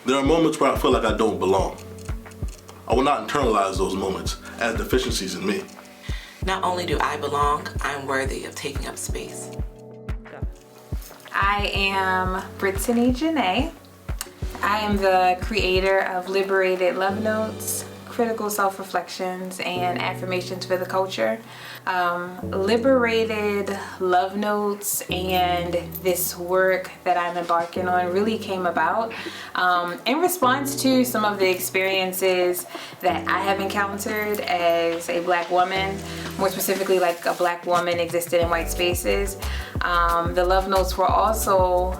There are moments where I feel like I don't belong. I will not internalize those moments as deficiencies in me. Not only do I belong, I'm worthy of taking up space. I am Brittany Janae. I am the creator of Liberated Love Notes, Critical Self-Reflections, and Affirmations for the Culture. Liberated Love Notes and this work that I'm embarking on really came about in response to some of the experiences that I have encountered as a Black woman, more specifically like a Black woman existed in white spaces. The Love Notes were also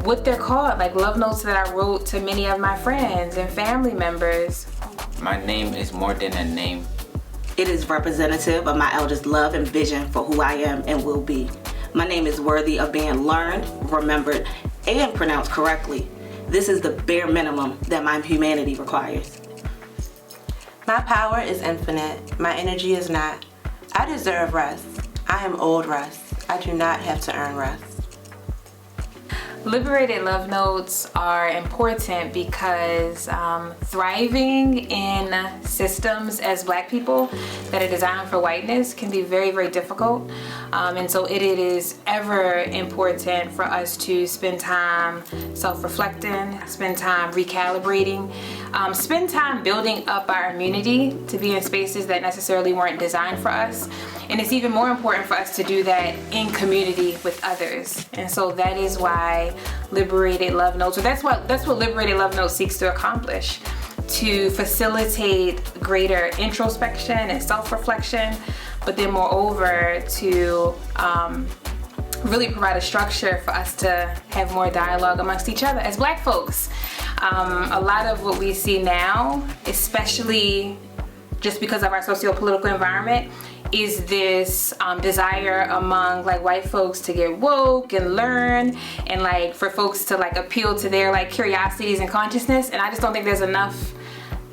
what they're called, like love notes that I wrote to many of my friends and family members. My name is more than a name. It is representative of my elders' love and vision for who I am and will be. My name is worthy of being learned, remembered, and pronounced correctly. This is the bare minimum that my humanity requires. My power is infinite. My energy is not. I deserve rest. I am owed rest. I do not have to earn rest. Liberated Love Notes are important because thriving in systems as Black people that are designed for whiteness can be very, very difficult. And so it is ever important for us to spend time self-reflecting, spend time recalibrating, spend time building up our immunity to be in spaces that necessarily weren't designed for us. And it's even more important for us to do that in community with others. And so that is why Liberated Love Notes, or that's what Liberated Love Notes seeks to accomplish, to facilitate greater introspection and self-reflection, but then moreover to really provide a structure for us to have more dialogue amongst each other as Black folks. A lot of what we see now, especially just because of our socio-political environment, is this desire among like white folks to get woke and learn, and like for folks to like appeal to their like curiosities and consciousness. And I just don't think there's enough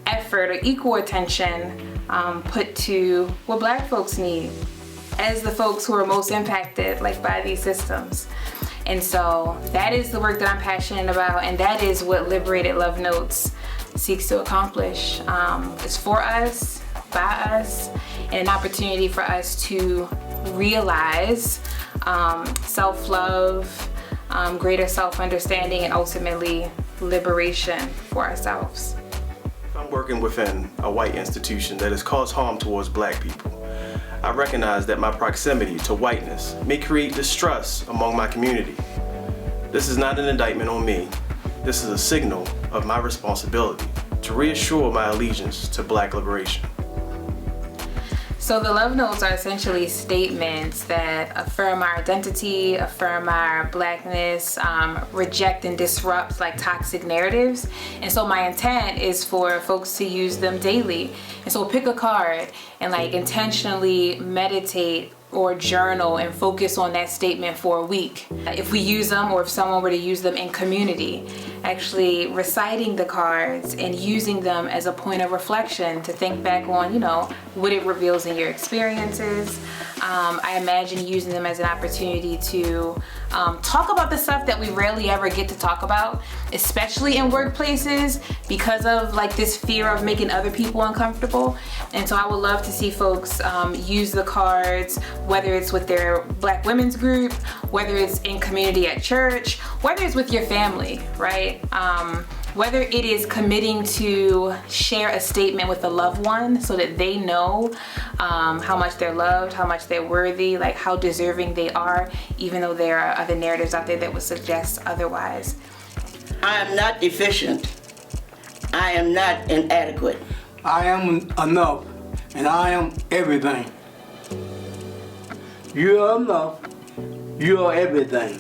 effort or equal attention put to what Black folks need as the folks who are most impacted like by these systems. And so that is the work that I'm passionate about, and that is what Liberated Love Notes seeks to accomplish. It's for us, by us, and an opportunity for us to realize self-love, greater self-understanding, and ultimately liberation for ourselves. I'm working within a white institution that has caused harm towards Black people. I recognize that my proximity to whiteness may create distrust among my community. This is not an indictment on me. This is a signal of my responsibility to reassure my allegiance to Black liberation. So the Love Notes are essentially statements that affirm our identity, affirm our Blackness, reject and disrupt like toxic narratives. And so my intent is for folks to use them daily. And so pick a card and like intentionally meditate or journal and focus on that statement for a week. If we use them, or if someone were to use them in community, actually reciting the cards and using them as a point of reflection to think back on, you know, what it reveals in your experiences. I imagine using them as an opportunity to talk about the stuff that we rarely ever get to talk about, especially in workplaces, because of like this fear of making other people uncomfortable. And so I would love to see folks use the cards, whether it's with their Black women's group, whether it's in community at church, whether it's with your family, right? Whether it is committing to share a statement with a loved one so that they know how much they're loved, how much they're worthy, like how deserving they are, even though there are other narratives out there that would suggest otherwise. I am not deficient. I am not inadequate. I am enough, and I am everything. You are enough. You are everything.